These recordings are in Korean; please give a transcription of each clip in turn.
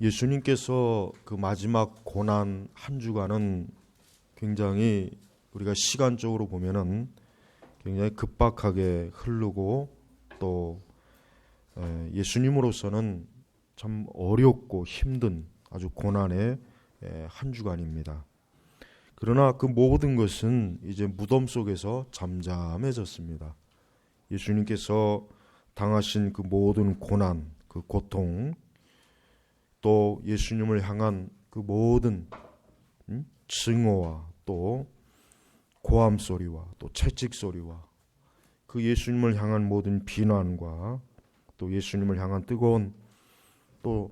예수님께서 그 마지막 고난 한 주간은 굉장히 우리가 시간적으로 보면은 굉장히 급박하게 흐르고 또 예수님으로서는 참 어렵고 힘든 아주 고난의 한 주간입니다. 그러나 그 모든 것은 이제 무덤 속에서 잠잠해졌습니다. 예수님께서 당하신 그 모든 고난, 그 고통, 또 예수님을 향한 그 모든 증오와 또 고함 소리와 또 채찍 소리와 그 예수님을 향한 모든 비난과 또 예수님을 향한 뜨거운 또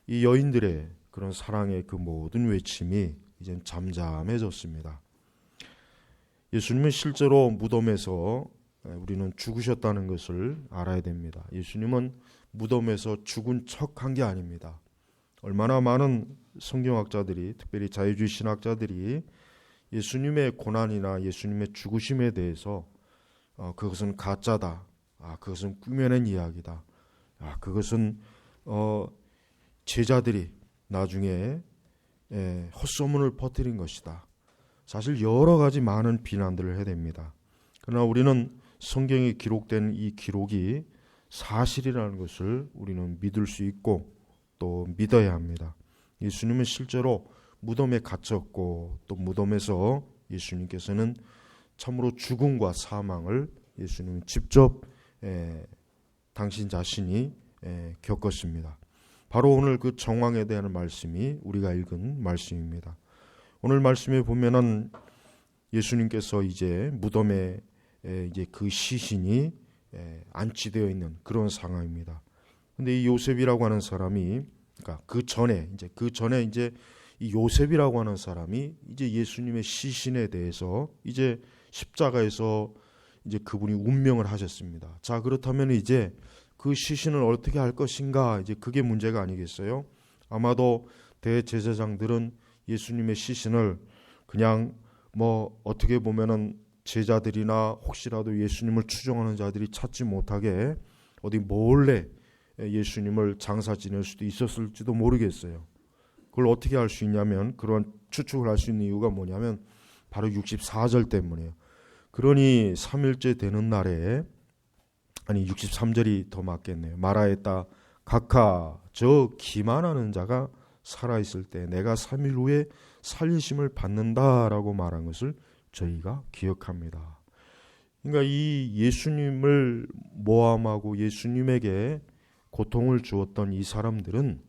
이 여인들의 그런 사랑의 그 모든 외침이 이젠 잠잠해졌습니다. 예수님은 실제로 무덤에서 우리는 죽으셨다는 것을 알아야 됩니다. 예수님은 무덤에서 죽은 척한 게 아닙니다. 얼마나 많은 성경학자들이, 특별히 자유주의 신학자들이 예수님의 고난이나 예수님의 죽으심에 대해서 그것은 가짜다, 그것은 꾸며낸 이야기다, 그것은 제자들이 나중에 헛소문을 퍼뜨린 것이다. 사실 여러 가지 많은 비난들을 해야 됩니다. 그러나 우리는 성경에 기록된 이 기록이 사실이라는 것을 우리는 믿을 수 있고 또 믿어야 합니다. 예수님은 실제로 무덤에 갇혔고 또 무덤에서 예수님께서는 참으로 죽음과 사망을 예수님은 직접 당신 자신이 겪었습니다. 바로 오늘 그 정황에 대한 말씀이 우리가 읽은 말씀입니다. 오늘 말씀에 보면은 예수님께서 이제 무덤에 이제 그 시신이 안치되어 있는 그런 상황입니다. 근데 이 요셉이라고 하는 사람이, 그러니까 그 전에 이제 이 요셉이라고 하는 사람이 이제 예수님의 시신에 대해서 이제 십자가에서 이제 그분이 운명을 하셨습니다. 자, 그렇다면 이제 그 시신을 어떻게 할 것인가, 이제 그게 문제가 아니겠어요? 아마도 대제사장들은 예수님의 시신을 그냥 어떻게 보면은 제자들이나 혹시라도 예수님을 추종하는 자들이 찾지 못하게 어디 몰래 예수님을 장사 지낼 수도 있었을지도 모르겠어요. 그걸 어떻게 할 수 있냐면, 그런 추측을 할 수 있는 이유가 뭐냐면 바로 64절 때문이에요. 그러니 3일째 되는 날에, 아니 63절이 더 맞겠네요. 말하였다. 각하 저 기만하는 자가 살아있을 때 내가 3일 후에 살리심을 받는다라고 말한 것을 저희가 기억합니다. 그러니까 이 예수님을 모함하고 예수님에게 고통을 주었던 이 사람들은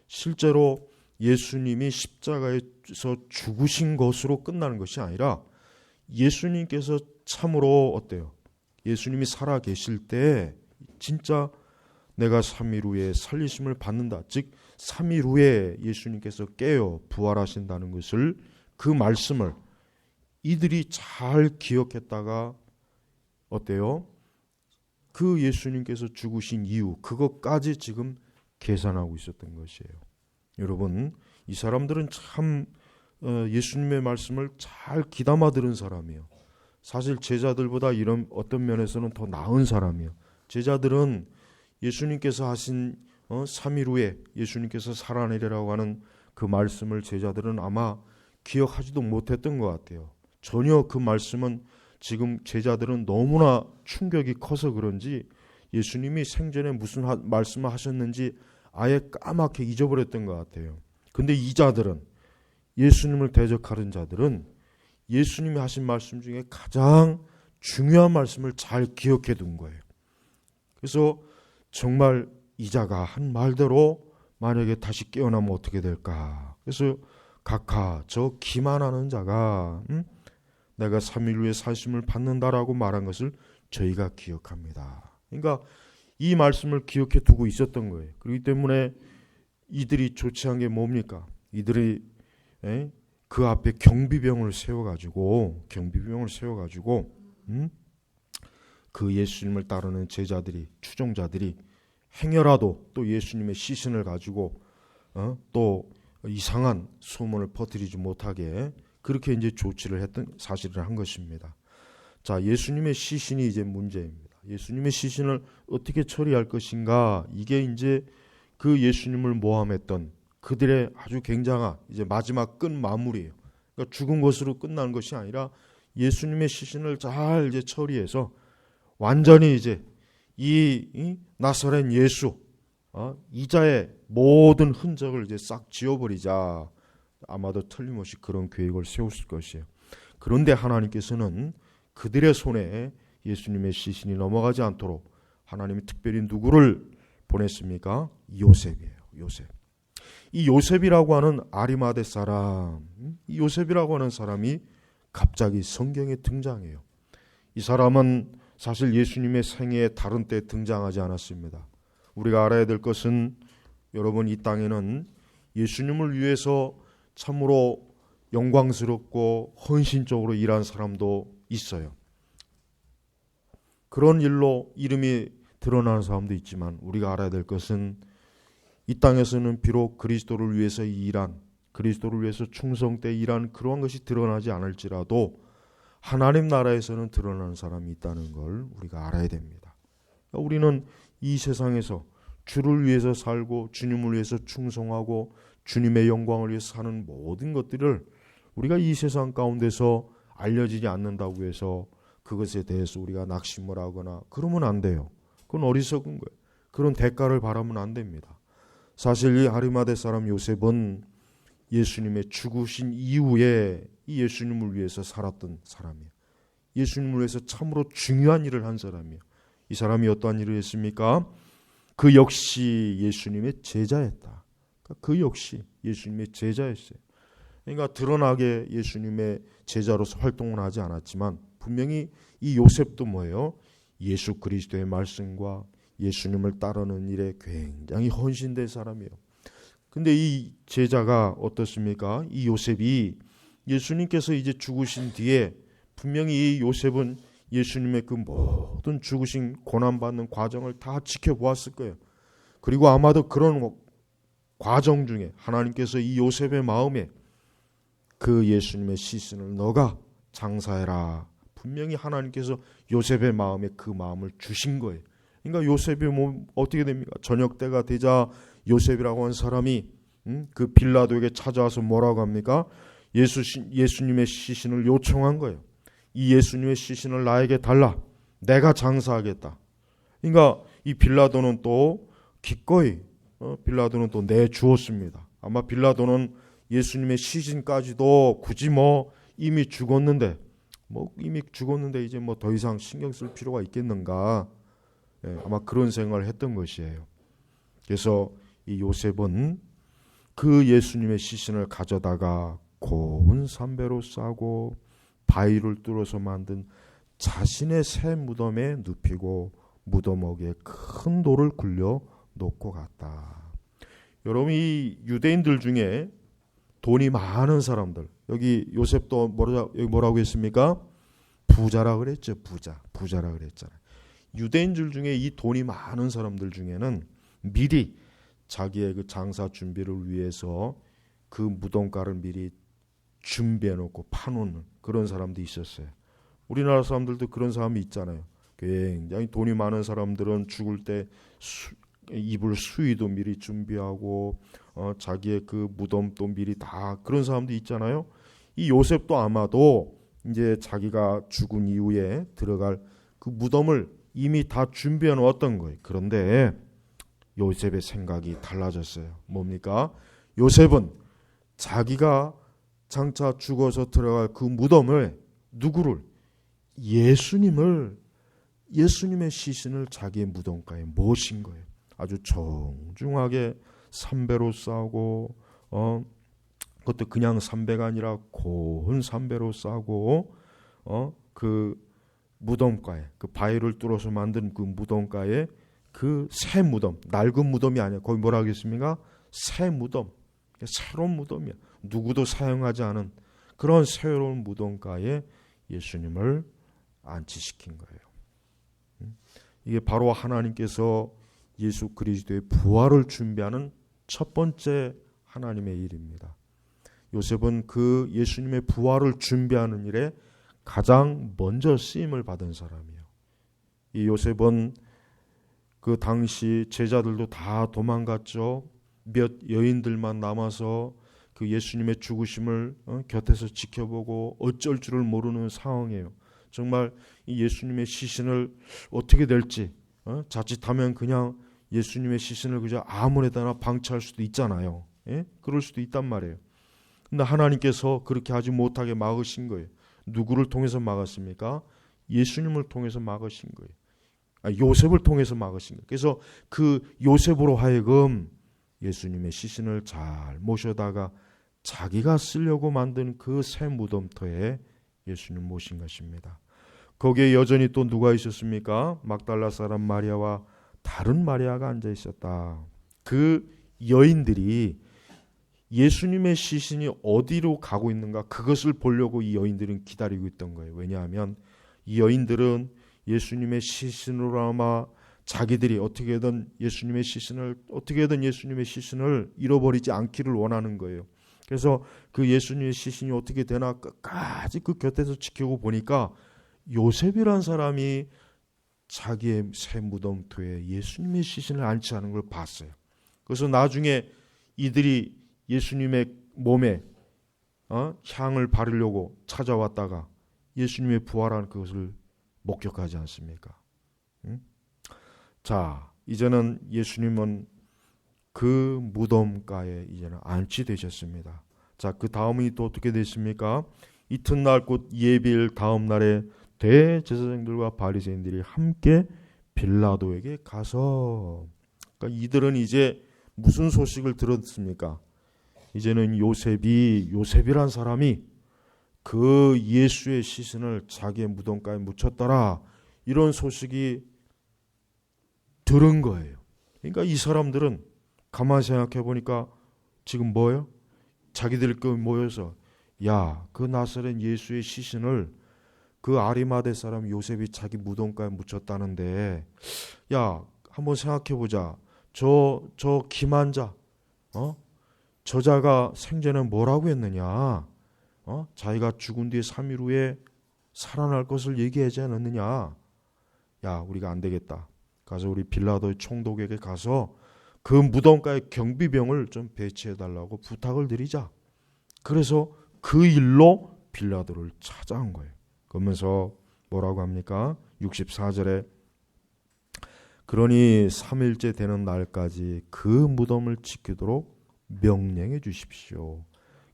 실제로 예수님이 십자가에서 죽으신 것으로 끝나는 것이 아니라 예수님께서 참으로 어때요? 예수님이 살아 계실 때 진짜 내가 3일 후에 살리심을 받는다. 즉 3일 후에 예수님께서 깨어 부활하신다는 것을, 그 말씀을 이들이 잘 기억했다가 어때요? 그 예수님께서 죽으신 이유, 그것까지 지금 계산하고 있었던 것이에요. 여러분, 이 사람들은 참 예수님의 말씀을 잘 귀담아 들은 사람이에요. 사실 제자들보다 이런 어떤 면에서는 더 나은 사람이에요. 제자들은 예수님께서 하신 3일 후에 예수님께서 살아내리라고 하는 그 말씀을 제자들은 아마 기억하지도 못했던 것 같아요. 전혀 그 말씀은, 지금 제자들은 너무나 충격이 커서 그런지 예수님이 생전에 무슨 말씀을 하셨는지 아예 까맣게 잊어버렸던 것 같아요. 근데 이 자들은, 예수님을 대적하는 자들은 예수님이 하신 말씀 중에 가장 중요한 말씀을 잘 기억해 둔 거예요. 그래서 정말 이 자가 한 말대로 만약에 다시 깨어나면 어떻게 될까? 그래서 각하 저 기만하는 자가 내가 3일 후에 살심을 받는다라고 말한 것을 저희가 기억합니다. 그러니까 이 말씀을 기억해 두고 있었던 거예요. 그렇기 때문에 이들이 조치한 게 뭡니까? 이들이 그 앞에 경비병을 세워가지고 그 예수님을 따르는 제자들이, 추종자들이 행여라도 또 예수님의 시신을 가지고 또 이상한 소문을 퍼뜨리지 못하게 그렇게 이제 조치를 했던 사실을 한 것입니다. 자, 예수님의 시신이 이제 문제입니다. 예수님의 시신을 어떻게 처리할 것인가, 이게 이제 그 예수님을 모함했던 그들의 아주 굉장한 이제 마지막 끝 마무리예요. 그러니까 죽은 것으로 끝나는 것이 아니라 예수님의 시신을 잘 이제 처리해서 완전히 이제 이 나사렛 예수 이자의 모든 흔적을 이제 싹 지워버리자. 아마도 틀림없이 그런 계획을 세웠을 것이에요. 그런데 하나님께서는 그들의 손에 예수님의 시신이 넘어가지 않도록 하나님이 특별히 누구를 보냈습니까? 요셉이에요. 요셉. 이 요셉이라고 하는 아리마대 사람, 이 요셉이라고 하는 사람이 갑자기 성경에 등장해요. 이 사람은 사실 예수님의 생애의 다른 때 등장하지 않았습니다. 우리가 알아야 될 것은 여러분, 이 땅에는 예수님을 위해서 참으로 영광스럽고 헌신적으로 일한 사람도 있어요. 그런 일로 이름이 드러나는 사람도 있지만 우리가 알아야 될 것은 이 땅에서는 비록 그리스도를 위해서 일한, 그리스도를 위해서 충성되어 일한 그러한 것이 드러나지 않을지라도 하나님 나라에서는 드러나는 사람이 있다는 걸 우리가 알아야 됩니다. 우리는 이 세상에서 주를 위해서 살고 주님을 위해서 충성하고 주님의 영광을 위해서 사는 모든 것들을 우리가 이 세상 가운데서 알려지지 않는다고 해서 그것에 대해서 우리가 낙심을 하거나 그러면 안 돼요. 그건 어리석은 거예요. 그런 대가를 바라면 안 됩니다. 사실 이 아리마대 사람 요셉은 예수님의 죽으신 이후에 이 예수님을 위해서 살았던 사람이에요. 예수님을 위해서 참으로 중요한 일을 한 사람이에요. 이 사람이 어떠한 일을 했습니까? 그 역시 예수님의 제자였다. 그 역시 예수님의 제자였어요. 그러니까 드러나게 예수님의 제자로서 활동을 하지 않았지만 분명히 이 요셉도 뭐예요? 예수 그리스도의 말씀과 예수님을 따르는 일에 굉장히 헌신된 사람이에요. 근데 이 제자가 어떻습니까? 이 요셉이 예수님께서 이제 죽으신 뒤에 분명히 이 요셉은 예수님의 그 모든 죽으신 고난받는 과정을 다 지켜보았을 거예요. 그리고 아마도 그런 과정 중에 하나님께서 이 요셉의 마음에 그 예수님의 시신을 너가 장사해라. 분명히 하나님께서 요셉의 마음에 그 마음을 주신 거예요. 그러니까 요셉이 뭐 어떻게 됩니까? 저녁 때가 되자 요셉이라고 하는 사람이 그 빌라도에게 찾아와서 뭐라고 합니까? 예수님의 시신을 요청한 거예요. 이 예수님의 시신을 나에게 달라. 내가 장사하겠다. 그러니까 이 빌라도는 또 기꺼이 빌라도는 또 내주었습니다. 아마 빌라도는 예수님의 시신까지도 굳이 이미 죽었는데 이제 더 이상 신경 쓸 필요가 있겠는가? 아마 그런 생각을 했던 것이에요. 그래서 이 요셉은 그 예수님의 시신을 가져다가 고운 삼배로 싸고 바위를 뚫어서 만든 자신의 새 무덤에 눕히고 무덤목에 큰 돌을 굴려 놓고 갔다. 여러분, 이 유대인들 중에 돈이 많은 사람들, 여기 요셉도 뭐라고 했습니까? 부자라 그랬죠. 부자라 그랬잖아요. 유대인들 중에 이 돈이 많은 사람들 중에는 미리 자기의 그 장사 준비를 위해서 그 무덤가를 미리 준비해 놓고 파놓는 그런 사람도 있었어요. 우리나라 사람들도 그런 사람이 있잖아요. 굉장히 돈이 많은 사람들은 죽을 때 입을 수의도 미리 준비하고 자기의 그 무덤도 미리 다 그런 사람도 있잖아요. 이 요셉도 아마도 이제 자기가 죽은 이후에 들어갈 그 무덤을 이미 다 준비해 놓았던 거예요. 그런데 요셉의 생각이 달라졌어요. 뭡니까? 요셉은 자기가 장차 죽어서 들어갈 그 무덤을 누구를? 예수님의 시신을 자기의 무덤가에 모신 거예요. 아주 정중하게 삼배로 싸고 그것도 그냥 삼배가 아니라 고운 삼배로 싸고 그 무덤가에 그 바위를 뚫어서 만든 그 무덤가에 그 새 무덤, 낡은 무덤이 아니야. 거기 뭐라 하겠습니까? 새 무덤, 새로운 무덤이야. 누구도 사용하지 않은 그런 새로운 무덤가에 예수님을 안치시킨 거예요. 이게 바로 하나님께서 예수 그리스도의 부활을 준비하는 첫 번째 하나님의 일입니다. 요셉은 그 예수님의 부활을 준비하는 일에 가장 먼저 쓰임을 받은 사람이에요. 이 요셉은 그 당시 제자들도 다 도망갔죠. 몇 여인들만 남아서 그 예수님의 죽으심을 곁에서 지켜보고 어쩔 줄을 모르는 상황이에요. 정말 이 예수님의 시신을 어떻게 될지 자칫하면 그냥 예수님의 시신을 그저 아무데나 방치할 수도 있잖아요. 예? 그럴 수도 있단 말이에요. 근데 하나님께서 그렇게 하지 못하게 막으신 거예요. 누구를 통해서 막았습니까? 예수님을 통해서 막으신 거예요. 요셉을 통해서 막으신 거예요. 그래서 그 요셉으로 하여금 예수님의 시신을 잘 모셔다가 자기가 쓰려고 만든 그 새 무덤터에 예수님 모신 것입니다. 거기에 여전히 또 누가 있었습니까? 막달라 사람 마리아와 다른 마리아가 앉아 있었다. 그 여인들이 예수님의 시신이 어디로 가고 있는가 그것을 보려고 이 여인들은 기다리고 있던 거예요. 왜냐하면 이 여인들은 예수님의 시신으로 아마 자기들이 어떻게든 예수님의 시신을 잃어버리지 않기를 원하는 거예요. 그래서 그 예수님의 시신이 어떻게 되나 끝까지 그 곁에서 지키고 보니까 요셉이란 사람이 자기의 새 무덤터에 예수님의 시신을 안치하는 걸 봤어요. 그래서 나중에 이들이 예수님의 몸에 향을 바르려고 찾아왔다가 예수님의 부활한 그것을 목격하지 않습니까? 자, 이제는 예수님은 그 무덤가에 이제는 안치되셨습니다. 자, 그 다음이 또 어떻게 됐습니까? 이튿날 곧 예비일 다음 날에 대제사장들과 바리새인들이 함께 빌라도에게 가서, 그러니까 이들은 이제 무슨 소식을 들었습니까? 이제는 요셉이란 사람이 그 예수의 시신을 자기의 무덤가에 묻혔더라, 이런 소식이 들은 거예요. 그러니까 이 사람들은 가만히 생각해 보니까 지금 뭐예요? 자기들 모여서 그 나사렛 예수의 시신을 그 아리마대 사람 요셉이 자기 무덤가에 묻혔다는데, 한번 생각해 보자. 저 기만자, 저자가 생전에 뭐라고 했느냐? 자기가 죽은 뒤에 3일 후에 살아날 것을 얘기하지 않았느냐? 우리가 안 되겠다. 가서 우리 빌라도의 총독에게 가서 그 무덤가에 경비병을 좀 배치해 달라고 부탁을 드리자. 그래서 그 일로 빌라도를 찾아온 거예요. 그러면서 뭐라고 합니까? 64절에 그러니 3일째 되는 날까지 그 무덤을 지키도록 명령해 주십시오.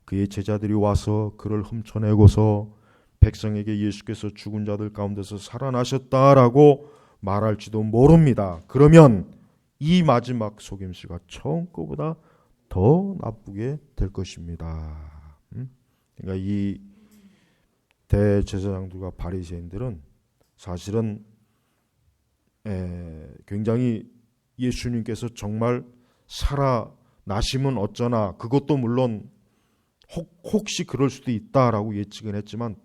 그의 제자들이 와서 그를 훔쳐내고서 백성에게 예수께서 죽은 자들 가운데서 살아나셨다라고 말할지도 모릅니다. 그러면 이 마지막 속임수가 처음 거보다 더 나쁘게 될 것입니다. 그러니까 이 대제사장들과 바리새인들은 사실은 굉장히 예수님께서 정말 살아나시면 어쩌나, 그것도 물론 혹시 그럴 수도 있다라고 예측은 했지만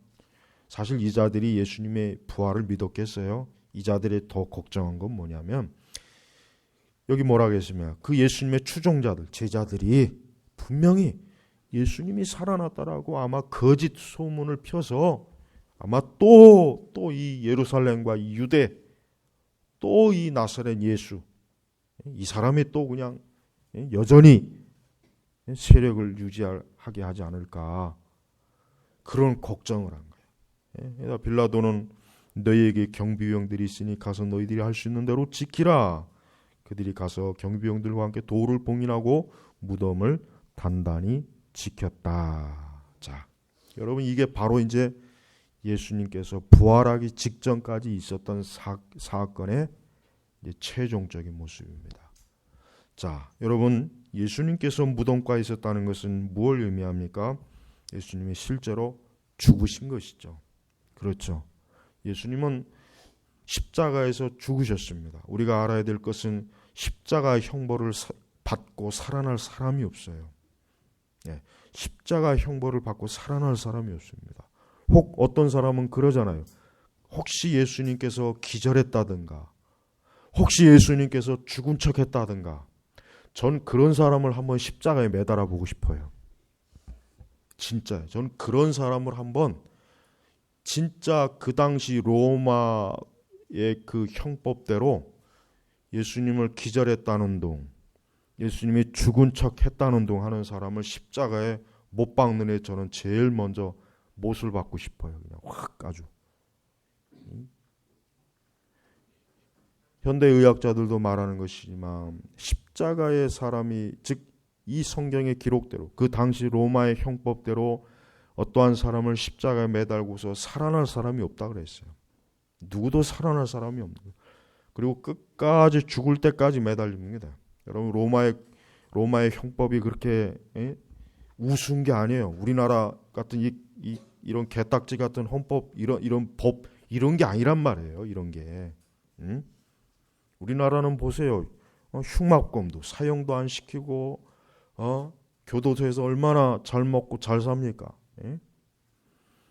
사실 이 자들이 예수님의 부활을 믿었겠어요? 이 자들이 더 걱정한 건 뭐냐면, 여기 뭐라고 했으면 그 예수님의 추종자들, 제자들이 분명히 예수님이 살아났다라고 아마 거짓 소문을 펴서 아마 또 이 예루살렘과 이 유대, 또 이 나사렛 예수, 이 사람이 또 그냥 여전히 세력을 유지하게 하지 않을까, 그런 걱정을 한 거예요. 빌라도는 너희에게 경비병들이 있으니 가서 너희들이 할 수 있는 대로 지키라. 그들이 가서 경비병들과 함께 돌을 봉인하고 무덤을 단단히 지켰다. 자, 여러분, 이게 바로 이제 예수님께서 부활하기 직전까지 있었던 사건의 이제 최종적인 모습입니다. 자, 여러분, 예수님께서 무덤가에 있었다는 것은 무엇을 의미합니까? 예수님이 실제로 죽으신 것이죠. 그렇죠. 예수님은 십자가에서 죽으셨습니다. 우리가 알아야 될 것은 십자가의 형벌을 받고 살아날 사람이 없어요. 십자가 형벌을 받고 살아날 사람이 없습니다. 혹 어떤 사람은 그러잖아요. 혹시 예수님께서 기절했다든가, 혹시 예수님께서 죽은 척했다든가, 전 그런 사람을 한번 십자가에 매달아 보고 싶어요. 진짜요. 전 그런 사람을 한번 진짜 그 당시 로마의 그 형법대로 예수님을 기절했다는 둥, 예수님이 죽은 척 했다는 둥 하는 사람을 십자가에 못 박는 애 저는 제일 먼저 못을 받고 싶어요. 그냥 확 아주. 현대의학자들도 말하는 것이지만 십자가의 사람이, 즉 이 성경의 기록대로 그 당시 로마의 형법대로 어떠한 사람을 십자가에 매달고서 살아날 사람이 없다 그랬어요. 누구도 살아날 사람이 없는 거예요. 그리고 끝까지 죽을 때까지 매달립니다. 여러분 로마의 형법이 그렇게 우스운 게 아니에요. 우리나라 같은 이런 개딱지 같은 헌법 이런 법 이런 게 아니란 말이에요. 이런 게. 우리나라는 보세요. 흉막범도 사형도 안 시키고 교도소에서 얼마나 잘 먹고 잘 삽니까?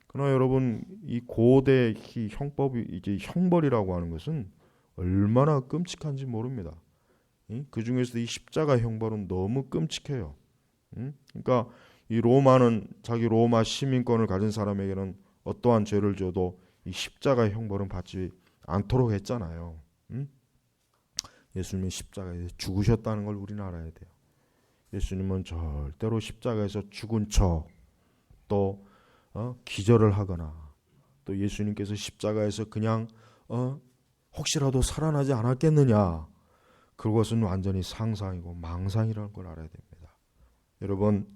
그러나 여러분 이 고대 이 형법이 이제 형벌이라고 하는 것은 얼마나 끔찍한지 모릅니다. 그 중에서도 이 십자가 형벌은 너무 끔찍해요. 그러니까 이 로마는 자기 로마 시민권을 가진 사람에게는 어떠한 죄를 져도 이 십자가 형벌은 받지 않도록 했잖아요. 예수님이 십자가에서 죽으셨다는 걸 우리는 알아야 돼요. 예수님은 절대로 십자가에서 죽은 척 또 기절을 하거나 또 예수님께서 십자가에서 그냥 혹시라도 살아나지 않았겠느냐, 그것은 완전히 상상이고 망상이라는 걸 알아야 됩니다. 여러분,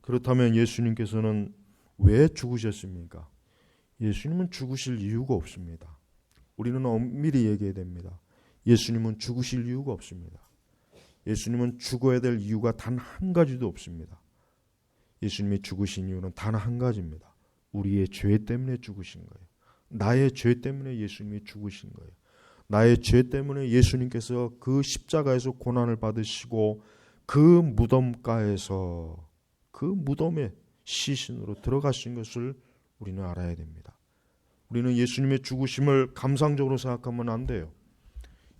그렇다면 예수님께서는 왜 죽으셨습니까? 예수님은 죽으실 이유가 없습니다. 우리는 엄밀히 얘기해야 됩니다. 예수님은 죽으실 이유가 없습니다. 예수님은 죽어야 될 이유가 단 한 가지도 없습니다. 예수님이 죽으신 이유는 단 한 가지입니다. 우리의 죄 때문에 죽으신 거예요. 나의 죄 때문에 예수님이 죽으신 거예요. 나의 죄 때문에 예수님께서 그 십자가에서 고난을 받으시고 그 무덤가에서 그 무덤에 시신으로 들어가신 것을 우리는 알아야 됩니다. 우리는 예수님의 죽으심을 감상적으로 생각하면 안 돼요.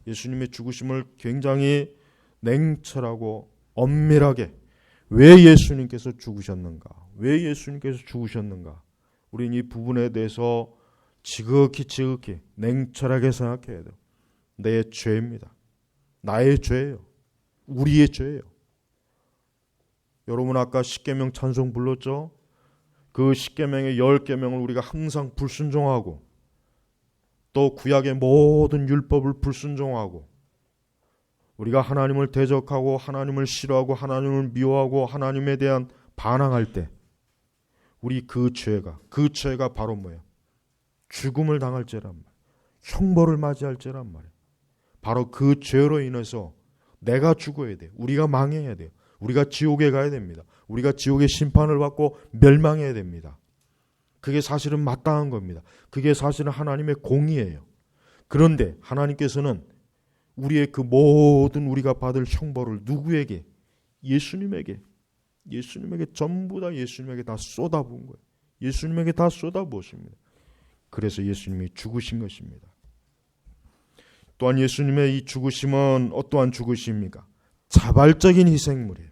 예수님의 죽으심을 굉장히 냉철하고 엄밀하게, 왜 예수님께서 죽으셨는가? 왜 예수님께서 죽으셨는가? 우리는 이 부분에 대해서 지극히 냉철하게 생각해야 돼요. 내 죄입니다. 나의 죄예요. 우리의 죄예요. 여러분 아까 십계명 찬송 불렀죠? 그 십계명의 10계명을 우리가 항상 불순종하고 또 구약의 모든 율법을 불순종하고 우리가 하나님을 대적하고 하나님을 싫어하고 하나님을 미워하고 하나님에 대한 반항할 때 우리 그 죄가 바로 뭐예요? 죽음을 당할 죄란 말이에요. 형벌을 맞이할 죄란 말이에요. 바로 그 죄로 인해서 내가 죽어야 돼요. 우리가 망해야 돼요. 우리가 지옥에 가야 됩니다. 우리가 지옥의 심판을 받고 멸망해야 됩니다. 그게 사실은 마땅한 겁니다. 그게 사실은 하나님의 공의예요. 그런데 하나님께서는 우리의 그 모든 우리가 받을 형벌을 누구에게? 예수님에게 전부 다 예수님에게 다 쏟아부은 거예요. 예수님에게 다 쏟아부었습니다. 그래서 예수님이 죽으신 것입니다. 또한 예수님의 이 죽으심은 어떠한 죽으심입니까? 자발적인 희생물이에요.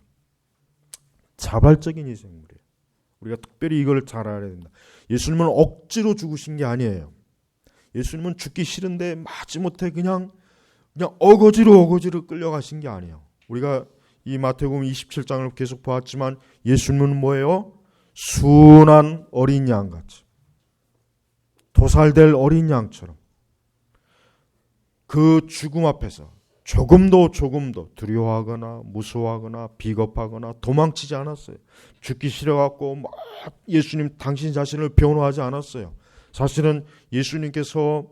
자발적인 희생물이에요. 우리가 특별히 이걸 잘 알아야 된다. 예수님은 억지로 죽으신 게 아니에요. 예수님은 죽기 싫은데 마지못해 그냥 어거지로 끌려가신 게 아니에요. 우리가 이 마태복음 27장을 계속 보았지만 예수님은 뭐예요? 순한 어린 양같이, 도살될 어린 양처럼 그 죽음 앞에서 조금도 두려워하거나 무서워하거나 비겁하거나 도망치지 않았어요. 죽기 싫어갖고 막 예수님 당신 자신을 변호하지 않았어요. 사실은 예수님께서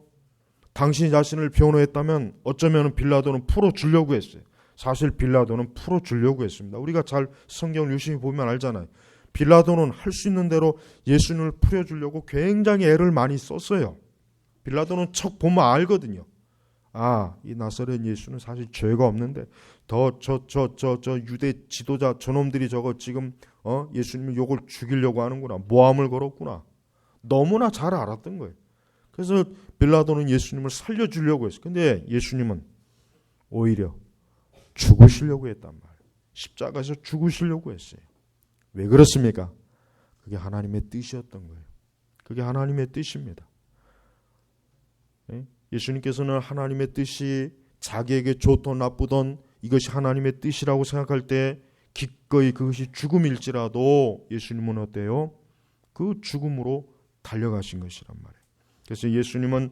당신 자신을 변호했다면 어쩌면 빌라도는 풀어주려고 했어요. 사실 빌라도는 풀어주려고 했습니다. 우리가 잘 성경을 유심히 보면 알잖아요. 빌라도는 할 수 있는 대로 예수님을 풀어주려고 굉장히 애를 많이 썼어요. 빌라도는 척 보면 알거든요. 이 나사렛 예수는 사실 죄가 없는데 저 유대 지도자 저놈들이 저거 지금 예수님을 요걸 죽이려고 하는구나. 모함을 걸었구나. 너무나 잘 알았던 거예요. 그래서 빌라도는 예수님을 살려주려고 했어요. 근데 예수님은 오히려 죽으시려고 했단 말이에요. 십자가에서 죽으시려고 했어요. 왜 그렇습니까? 그게 하나님의 뜻이었던 거예요. 그게 하나님의 뜻입니다. 예수님께서는 하나님의 뜻이 자기에게 좋든 나쁘든 이것이 하나님의 뜻이라고 생각할 때 기꺼이 그것이 죽음일지라도 예수님은 어때요? 그 죽음으로 달려가신 것이란 말이에요. 그래서 예수님은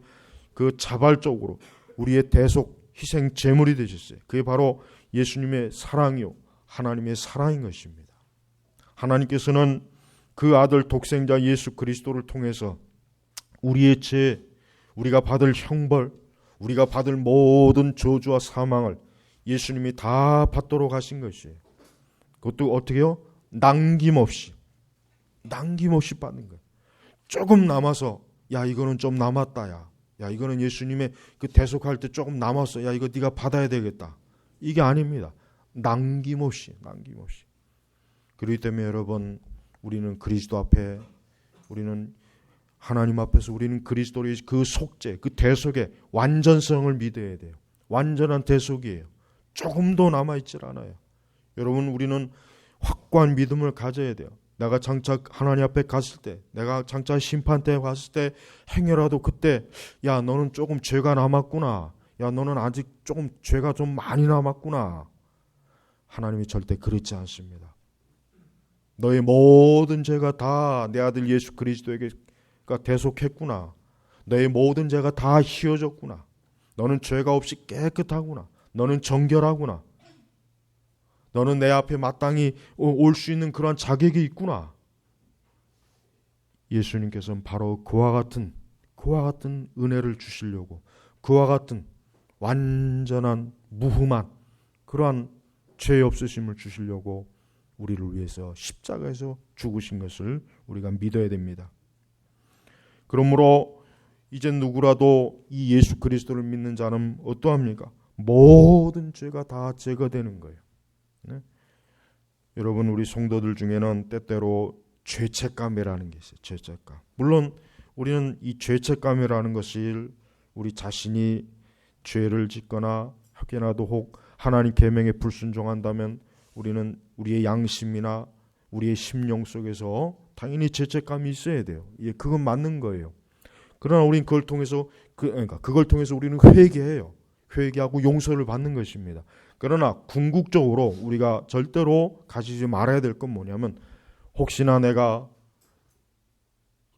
그 자발적으로 우리의 대속 희생 제물이 되셨어요. 그게 바로 예수님의 사랑이요 하나님의 사랑인 것입니다. 하나님께서는 그 아들 독생자 예수 그리스도를 통해서 우리의 죄, 우리가 받을 형벌, 우리가 받을 모든 저주와 사망을 예수님이 다 받도록 하신 것이에요. 그것도 어떻게요? 남김없이 받는 거예요. 조금 남아서 야 이거는 좀 남았다, 야 이거는 예수님의 그 대속할 때 조금 남았어, 야 이거 네가 받아야 되겠다, 이게 아닙니다. 남김없이. 그렇기 때문에 여러분, 우리는 그리스도 앞에, 우리는 하나님 앞에서 우리는 그리스도의 그 속죄, 그 대속의 완전성을 믿어야 돼요. 완전한 대속이에요. 조금도 남아있질 않아요. 여러분, 우리는 확고한 믿음을 가져야 돼요. 내가 장차 하나님 앞에 갔을 때, 내가 장차 심판대에 갔을 때 행여라도 그때 야 너는 조금 죄가 남았구나, 야 너는 아직 조금 죄가 좀 많이 남았구나, 하나님이 절대 그렇지 않습니다. 너의 모든 죄가 다 내 아들 예수 그리스도에게 대속했구나. 너의 모든 죄가 다 휘어졌구나. 너는 죄가 없이 깨끗하구나. 너는 정결하구나. 너는 내 앞에 마땅히 올 수 있는 그러한 자격이 있구나. 예수님께서는 바로 그와 같은 은혜를 주시려고, 그와 같은 완전한 무흠한 그러한 죄 없으심을 주시려고 우리를 위해서 십자가에서 죽으신 것을 우리가 믿어야 됩니다. 그러므로 이제 누구라도 이 예수 그리스도를 믿는 자는 어떠합니까? 모든 죄가 다 제거되는 거예요. 네? 여러분, 우리 성도들 중에는 때때로 죄책감이라는 게 있어요. 죄책감. 물론 우리는 이 죄책감이라는 것을 우리 자신이 죄를 짓거나 혹여나도 혹 하나님 계명에 불순종한다면 우리는 우리의 양심이나 우리의 심령 속에서 당연히 죄책감이 있어야 돼요. 예, 그건 맞는 거예요. 그러나 우리는 그걸 통해서 그걸 통해서 우리는 회개해요. 회개하고 용서를 받는 것입니다. 그러나 궁극적으로 우리가 절대로 가지지 말아야 될 건 뭐냐면, 혹시나 내가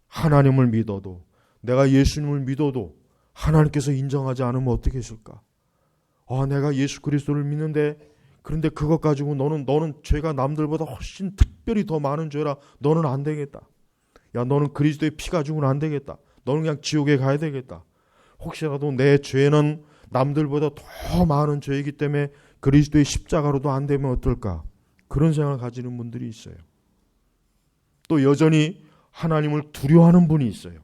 하나님을 믿어도, 내가 예수님을 믿어도 하나님께서 인정하지 않으면 어떻게 했을까? 내가 예수 그리스도를 믿는데, 그런데 그것 가지고 너는 죄가 남들보다 훨씬 특별히 더 많은 죄라 너는 안 되겠다. 야, 너는 그리스도의 피 가지고는 안 되겠다. 너는 그냥 지옥에 가야 되겠다. 혹시라도 내 죄는 남들보다 더 많은 죄이기 때문에 그리스도의 십자가로도 안 되면 어떨까? 그런 생각을 가지는 분들이 있어요. 또 여전히 하나님을 두려워하는 분이 있어요.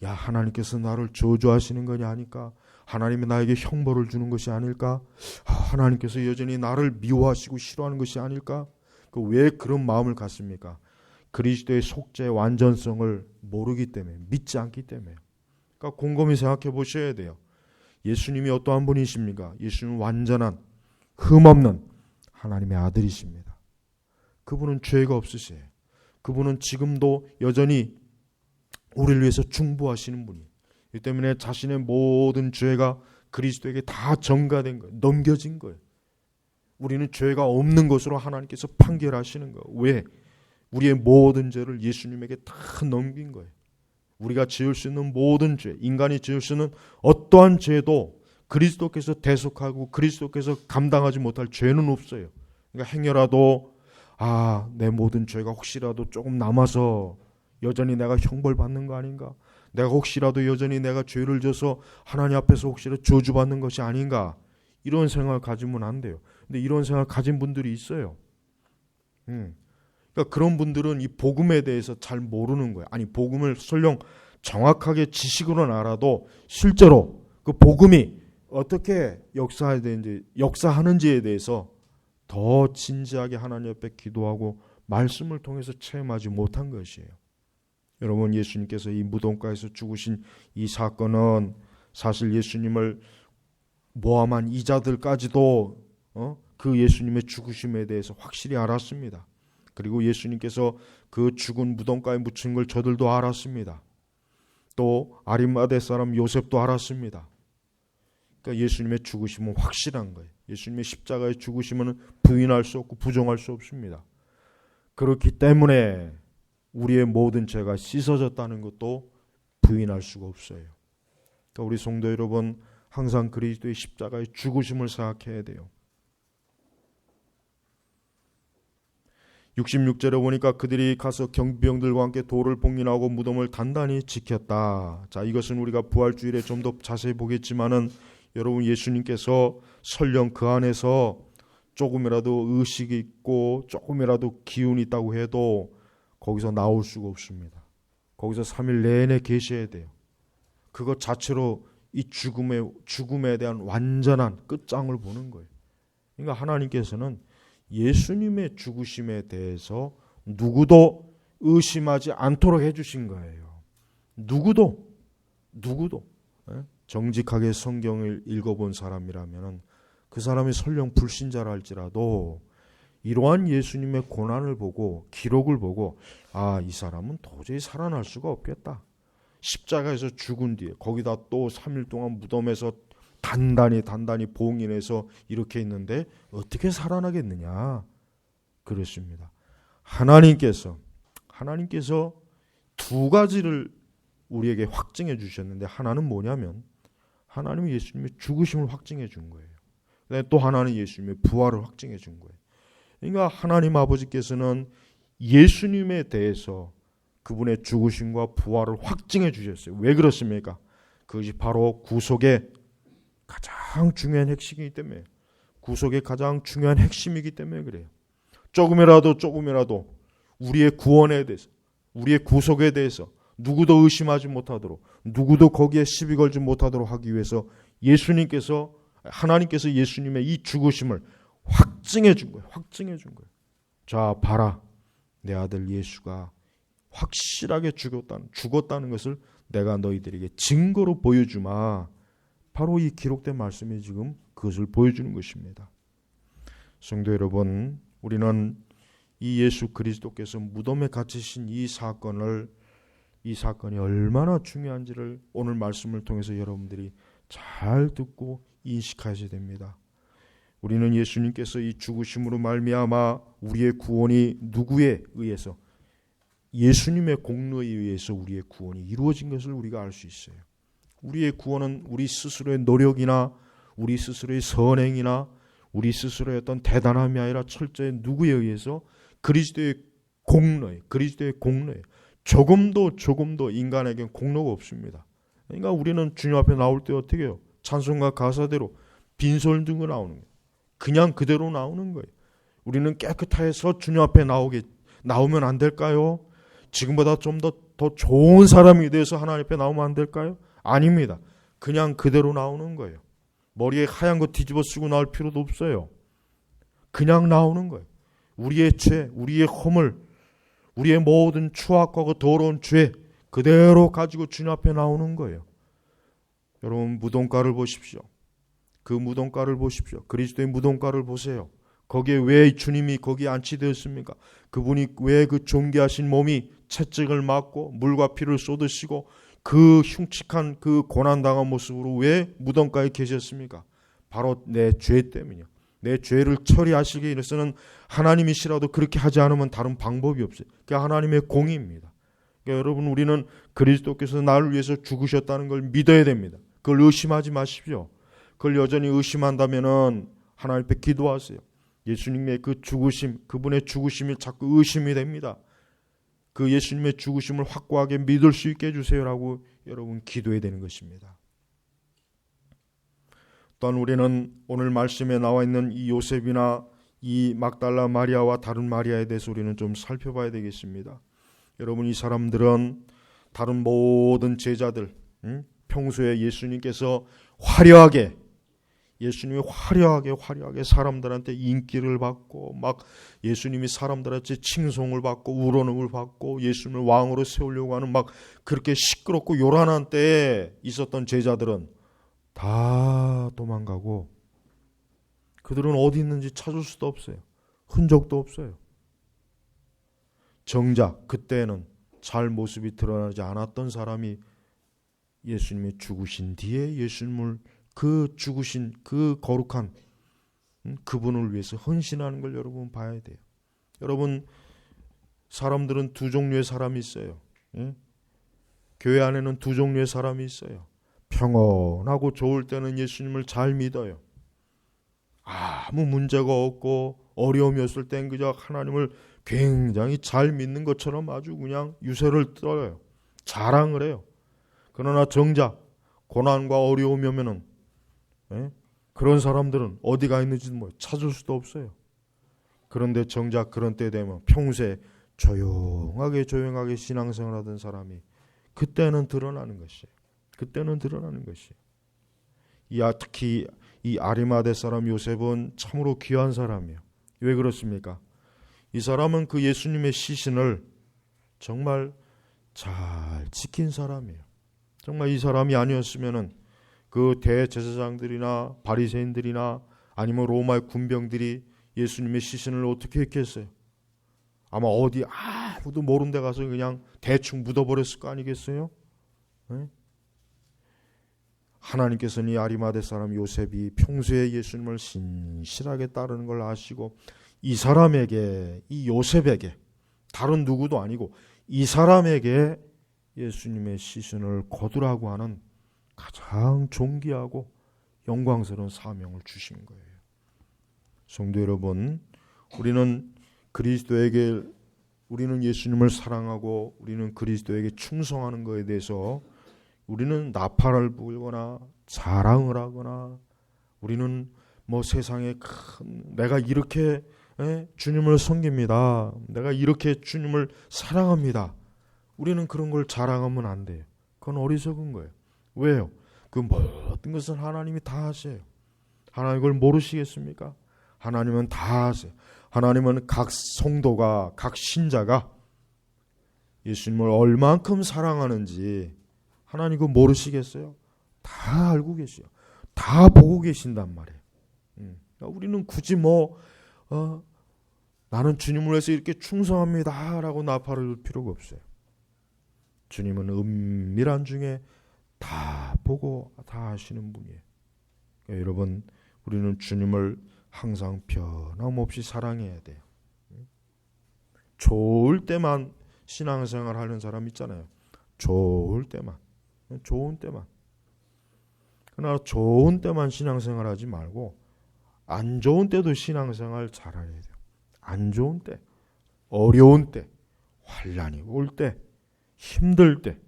야, 하나님께서 나를 저주하시는 것이 아닐까? 하나님이 나에게 형벌을 주는 것이 아닐까? 하나님께서 여전히 나를 미워하시고 싫어하는 것이 아닐까? 왜 그런 마음을 갖습니까? 그리스도의 속죄의 완전성을 모르기 때문에, 믿지 않기 때문에. 그러니까 곰곰이 생각해 보셔야 돼요. 예수님이 어떠한 분이십니까? 예수님은 완전한, 흠없는 하나님의 아들이십니다. 그분은 죄가 없으세요. 그분은 지금도 여전히 우리를 위해서 중보하시는 분이에요. 이 때문에 자신의 모든 죄가 그리스도에게 다 전가된 거예요. 넘겨진 거예요. 우리는 죄가 없는 것으로 하나님께서 판결하시는 거예요. 왜? 우리의 모든 죄를 예수님에게 다 넘긴 거예요. 우리가 지을 수 있는 모든 죄, 인간이 지을 수 있는 어떠한 죄도 그리스도께서 대속하고 그리스도께서 감당하지 못할 죄는 없어요. 그러니까 행여라도 내 모든 죄가 혹시라도 조금 남아서 여전히 내가 형벌받는 거 아닌가? 내가 혹시라도 여전히 내가 죄를 져서 하나님 앞에서 혹시라도 저주받는 것이 아닌가? 이런 생각을 가지면 안 돼요. 근데 이런 생각을 가진 분들이 있어요. 그러니까 그런 분들은 이 복음에 대해서 잘 모르는 거예요. 아니, 복음을 설령 정확하게 지식으로는 알아도 실제로 그 복음이 어떻게 역사하는지에 대해서 더 진지하게 하나님 앞에 기도하고 말씀을 통해서 체험하지 못한 것이에요. 여러분, 예수님께서 이 무덤가에서 죽으신 이 사건은 사실 예수님을 모함한 이자들까지도 그 예수님의 죽으심에 대해서 확실히 알았습니다. 그리고 예수님께서 그 죽은 무덤가에 묻힌 걸 저들도 알았습니다. 또 아리마대 사람 요셉도 알았습니다. 그러니까 예수님의 죽으심은 확실한 거예요. 예수님의 십자가의 죽으심은 부인할 수 없고 부정할 수 없습니다. 그렇기 때문에 우리의 모든 죄가 씻어졌다는 것도 부인할 수가 없어요. 그러니까 우리 성도 여러분, 항상 그리스도의 십자가의 죽으심을 생각해야 돼요. 66절에 보니까 그들이 가서 경비병들과 함께 돌을 봉인하고 무덤을 단단히 지켰다. 자, 이것은 우리가 부활주일에 좀 더 자세히 보겠지만은 여러분, 예수님께서 설령 그 안에서 조금이라도 의식이 있고 조금이라도 기운이 있다고 해도 거기서 나올 수가 없습니다. 거기서 3일 내내 계셔야 돼요. 그것 자체로 이 죽음에 대한 완전한 끝장을 보는 거예요. 그러니까 하나님께서는 예수님의 죽으심에 대해서 누구도 의심하지 않도록 해주신 거예요. 누구도 정직하게 성경을 읽어본 사람이라면 그 사람이 설령 불신자라 할지라도 이러한 예수님의 고난을 보고 기록을 보고 이 사람은 도저히 살아날 수가 없겠다. 십자가에서 죽은 뒤에 거기다 또 3일 동안 무덤에서 단단히 봉인해서 이렇게 있는데 어떻게 살아나겠느냐. 그렇습니다. 하나님께서 두 가지를 우리에게 확증해 주셨는데, 하나는 뭐냐면 하나님은 예수님의 죽으심을 확증해 준 거예요. 또 하나는 예수님의 부활을 확증해 준 거예요. 그러니까 하나님 아버지께서는 예수님에 대해서 그분의 죽으심과 부활을 확증해 주셨어요. 왜 그렇습니까? 그것이 바로 구속의 가장 중요한 핵심이기 때문에, 구속의 가장 중요한 핵심이기 때문에 그래요. 조금이라도 우리의 구원에 대해서, 우리의 구속에 대해서 누구도 의심하지 못하도록, 누구도 거기에 시비 걸지 못하도록 하기 위해서 하나님께서 예수님의 이 죽으심을 확증해 준 거예요. 자, 봐라. 내 아들 예수가 확실하게 죽었다는 것을 내가 너희들에게 증거로 보여주마. 바로 이 기록된 말씀이 지금 그것을 보여주는 것입니다. 성도 여러분, 우리는 이 예수 그리스도께서 무덤에 갇히신 이 사건이 얼마나 중요한지를 오늘 말씀을 통해서 여러분들이 잘 듣고 인식하셔야 됩니다. 우리는 예수님께서 이 죽으심으로 말미암아 우리의 구원이 누구에 의해서, 예수님의 공로에 의해서 우리의 구원이 이루어진 것을 우리가 알 수 있어요. 우리의 구원은 우리 스스로의 노력이나 우리 스스로의 선행이나 우리 스스로의 어떤 대단함이 아니라 철저히 누구에 의해서? 그리스도의 공로에. 조금도 인간에겐 공로가 없습니다. 그러니까 우리는 주님 앞에 나올 때 어떻게 해요? 찬송가 가사대로 빈손 들고 나오는 거예요. 그냥 그대로 나오는 거예요. 우리는 깨끗해서 주님 앞에 나오면 안 될까요? 지금보다 좀 더 좋은 사람이 돼서 하나님 앞에 나오면 안 될까요? 아닙니다. 그냥 그대로 나오는 거예요. 머리에 하얀 거 뒤집어 쓰고 나올 필요도 없어요. 그냥 나오는 거예요. 우리의 죄, 우리의 허물, 우리의 모든 추악과 그 더러운 죄 그대로 가지고 주님 앞에 나오는 거예요. 여러분, 무덤가를 보십시오. 그 무덤가를 보십시오. 그리스도의 무덤가를 보세요. 거기에 왜 주님이 거기에 안치되었습니까? 그분이 왜 그 존귀하신 몸이 채찍을 맞고 물과 피를 쏟으시고 그 흉측한 그 고난당한 모습으로 왜 무덤가에 계셨습니까? 바로 내 죄 때문이요. 내 죄를 처리하시기 위해서는 하나님이시라도 그렇게 하지 않으면 다른 방법이 없어요. 그게 하나님의 공의입니다. 그러니까 여러분, 우리는 그리스도께서 나를 위해서 죽으셨다는 걸 믿어야 됩니다. 그걸 의심하지 마십시오. 그걸 여전히 의심한다면은 하나님 앞에 기도하세요. 예수님의 그 죽으심, 그분의 죽으심이 자꾸 의심이 됩니다. 그 예수님의 죽으심을 확고하게 믿을 수 있게 해주세요라고 여러분 기도해야 되는 것입니다. 또한 우리는 오늘 말씀에 나와 있는 이 요셉이나 이 막달라 마리아와 다른 마리아에 대해서 우리는 좀 살펴봐야 되겠습니다. 여러분, 이 사람들은 다른 모든 제자들, 평소에 예수님께서 화려하게 사람들한테 인기를 받고 막 예수님이 사람들한테 칭송을 받고 우러냄을 받고 예수님을 왕으로 세우려고 하는 막 그렇게 시끄럽고 요란한 때에 있었던 제자들은 다 도망가고 그들은 어디 있는지 찾을 수도 없어요. 흔적도 없어요. 정작 그때는 잘 모습이 드러나지 않았던 사람이 예수님이 죽으신 뒤에 예수님을 그 죽으신 그 거룩한 그분을 위해서 헌신하는 걸 여러분 봐야 돼요. 여러분, 사람들은 두 종류의 사람이 있어요. 예? 교회 안에는 두 종류의 사람이 있어요. 평온하고 좋을 때는 예수님을 잘 믿어요. 아무 문제가 없고 어려움이 없을 땐 그저 하나님을 굉장히 잘 믿는 것처럼 아주 그냥 유세를 떨어요. 자랑을 해요. 그러나 정작 고난과 어려움이 오면은 그런 사람들은 어디가 있는지도 찾을 수도 없어요. 그런데 정작 그런 때 되면 평소에 조용하게 신앙생활하던 사람이 그때는 드러나는 것이에요. 그때는 드러나는 것이에요. 특히 이 아리마대 사람 요셉은 참으로 귀한 사람이에요. 왜 그렇습니까? 이 사람은 그 예수님의 시신을 정말 잘 지킨 사람이에요. 정말 이 사람이 아니었으면은 그 대제사장들이나 바리새인들이나 아니면 로마의 군병들이 예수님의 시신을 어떻게 했겠어요? 아마 어디 아무도 모르는 데 가서 그냥 대충 묻어버렸을 거 아니겠어요? 네? 하나님께서는 이 아리마대 사람 요셉이 평소에 예수님을 신실하게 따르는 걸 아시고 이 사람에게, 이 요셉에게, 다른 누구도 아니고 이 사람에게 예수님의 시신을 거두라고 하는 가장 존귀하고 영광스러운 사명을 주신 거예요. 성도 여러분, 우리는 예수님을 사랑하고 우리는 그리스도에게 충성하는 것에 대해서 우리는 나팔을 불거나 자랑을 하거나 우리는 세상에 내가 이렇게 주님을 섬깁니다. 내가 이렇게 주님을 사랑합니다. 우리는 그런 걸 자랑하면 안 돼요. 그건 어리석은 거예요. 왜요? 그 모든 것은 하나님이 다 하세요. 하나님 그걸 모르시겠습니까? 하나님은 다 하세요. 하나님은 각 성도가, 각 신자가 예수님을 얼만큼 사랑하는지 하나님 그거 모르시겠어요? 다 알고 계세요. 다 보고 계신단 말이에요. 우리는 굳이 나는 주님을 위해서 이렇게 충성합니다 라고 나팔을 불 필요가 없어요. 주님은 은밀한 중에 다 보고 다 아시는 분이에요. 그러니까 여러분, 우리는 주님을 항상 변함없이 사랑해야 돼요. 좋을 때만 신앙생활 하는 사람 있잖아요. 좋은 때만. 그러나 좋은 때만 신앙생활 하지 말고 안 좋은 때도 신앙생활 잘해야 돼요. 안 좋은 때, 어려운 때, 환난이 올 때, 힘들 때,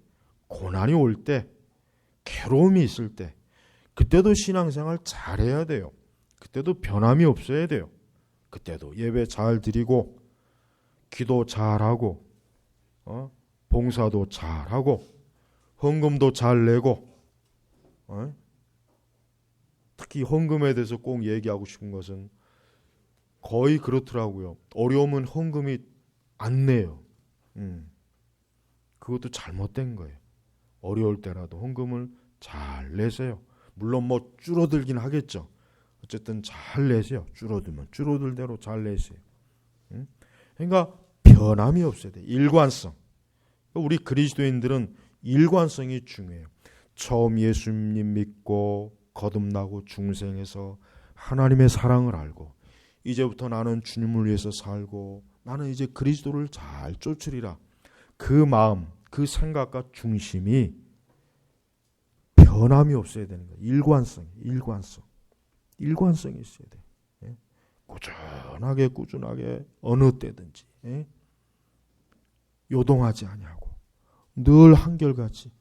고난이 올 때, 괴로움이 있을 때, 그때도 신앙생활 잘해야 돼요. 그때도 변함이 없어야 돼요. 그때도 예배 잘 드리고 기도 잘하고 봉사도 잘하고 헌금도 잘 내고 특히 헌금에 대해서 꼭 얘기하고 싶은 것은 거의 그렇더라고요. 어려우면 헌금이 안 내요. 그것도 잘못된 거예요. 어려울 때라도 헌금을 잘 내세요. 물론 줄어들긴 하겠죠. 어쨌든 잘 내세요. 줄어들면 줄어들 대로 잘 내세요. 그러니까 변함이 없어야 돼요. 일관성. 우리 그리스도인들은 일관성이 중요해요. 처음 예수님 믿고 거듭나고 중생해서 하나님의 사랑을 알고 이제부터 나는 주님을 위해서 살고 나는 이제 그리스도를 잘 쫓으리라. 그 마음, 그 생각과 중심이 변함이 없어야 되는 거예요. 일관성이 있어야 돼요. 꾸준하게 어느 때든지 요동하지 아니하고 늘 한결같이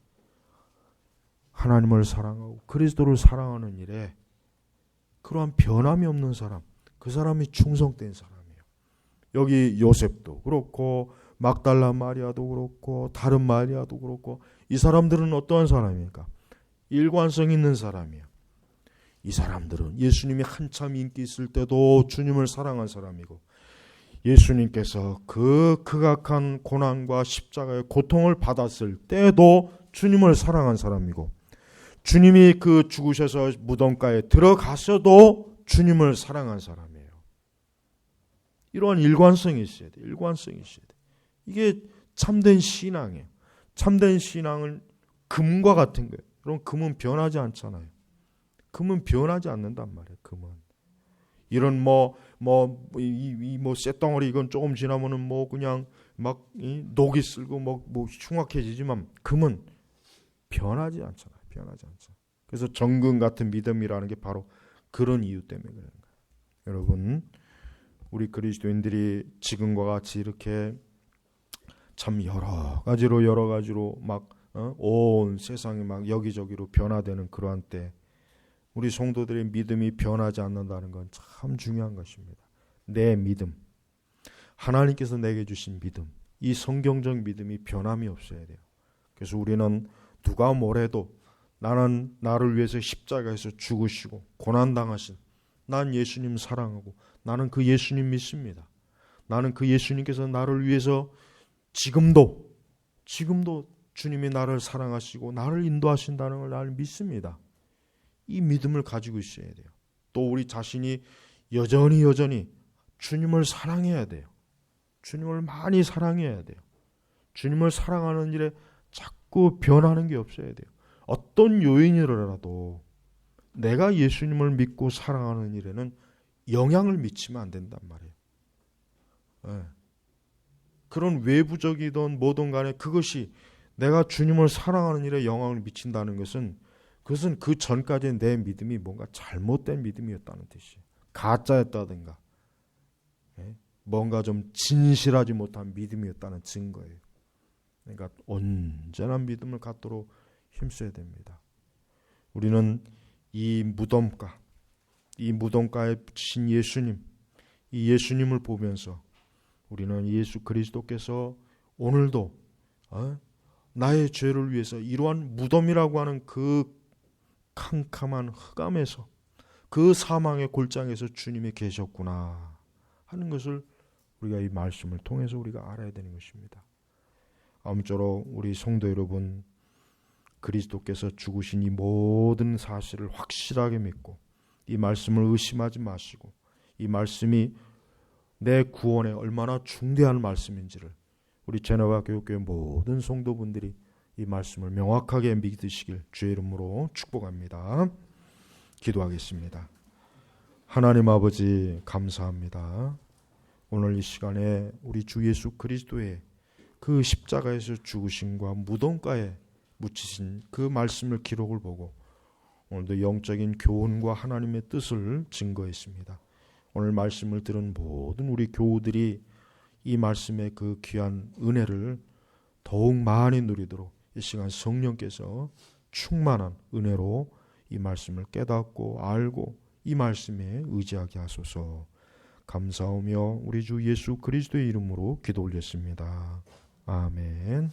하나님을 사랑하고 그리스도를 사랑하는 일에 그러한 변함이 없는 사람, 그 사람이 충성된 사람이에요. 여기 요셉도 그렇고 막달라 마리아도 그렇고 다른 마리아도 그렇고 이 사람들은 어떠한 사람입니까? 일관성 있는 사람이에요. 이 사람들은 예수님이 한참 인기 있을 때도 주님을 사랑한 사람이고 예수님께서 그 극악한 고난과 십자가의 고통을 받았을 때도 주님을 사랑한 사람이고 주님이 그 죽으셔서 무덤가에 들어가셔도 주님을 사랑한 사람이에요. 이러한 일관성이 있어야 돼요. 이게 참된 신앙이에요. 참된 신앙은 금과 같은 거예요. 그럼 금은 변하지 않잖아요. 금은 변하지 않는단 말이에요. 금은 이런 쇳덩어리 이건 조금 지나면은 뭐 그냥 막 녹이 쓸고 뭐 흉악해지지만 금은 변하지 않잖아요. 변하지 않죠. 그래서 정금 같은 믿음이라는 게 바로 그런 이유 때문에 그런 거예요. 여러분, 우리 그리스도인들이 지금과 같이 이렇게 참 여러 가지로 막 온 세상이 막 여기저기로 변화되는 그러한 때 우리 성도들의 믿음이 변하지 않는다는 건 참 중요한 것입니다. 내 믿음, 하나님께서 내게 주신 믿음, 이 성경적 믿음이 변함이 없어야 돼요. 그래서 우리는 누가 뭐래도 나는 나를 위해서 십자가에서 죽으시고 고난당하신 난 예수님 사랑하고 나는 그 예수님 믿습니다. 나는 그 예수님께서 나를 위해서 지금도 주님이 나를 사랑하시고 나를 인도하신다는 걸 나를 믿습니다. 이 믿음을 가지고 있어야 돼요. 또 우리 자신이 여전히 주님을 사랑해야 돼요. 주님을 많이 사랑해야 돼요. 주님을 사랑하는 일에 자꾸 변하는 게 없어야 돼요. 어떤 요인이라도 내가 예수님을 믿고 사랑하는 일에는 영향을 미치면 안 된단 말이에요. 네. 그런 외부적이든 뭐든 간에 그것이 내가 주님을 사랑하는 일에 영향을 미친다는 것은 그것은 그 전까지의 내 믿음이 뭔가 잘못된 믿음이었다는 뜻이에요. 가짜였다든가 뭔가 좀 진실하지 못한 믿음이었다는 증거예요. 그러니까 온전한 믿음을 갖도록 힘써야 됩니다. 우리는 이 무덤가에 붙이신 예수님, 이 예수님을 보면서 우리는 예수 그리스도께서 오늘도 나의 죄를 위해서 이러한 무덤이라고 하는 그 캄캄한 흑암에서 그 사망의 골장에서 주님이 계셨구나 하는 것을 우리가 이 말씀을 통해서 우리가 알아야 되는 것입니다. 아무쪼록 우리 성도 여러분, 그리스도께서 죽으신 이 모든 사실을 확실하게 믿고 이 말씀을 의심하지 마시고 이 말씀이 내 구원에 얼마나 중대한 말씀인지를 우리 제너바 교육교회 모든 성도분들이 이 말씀을 명확하게 믿으시길 주의 이름으로 축복합니다. 기도하겠습니다. 하나님 아버지 감사합니다. 오늘 이 시간에 우리 주 예수 그리스도의 그 십자가에서 죽으심과 무덤가에 묻히신 그 말씀을 기록을 보고 오늘도 영적인 교훈과 하나님의 뜻을 증거했습니다. 오늘 말씀을 들은 모든 우리 교우들이 이 말씀의 그 귀한 은혜를 더욱 많이 누리도록 이 시간 성령께서 충만한 은혜로 이 말씀을 깨닫고 알고 이 말씀에 의지하게 하소서. 감사하며 우리 주 예수 그리스도의 이름으로 기도 올렸습니다. 아멘.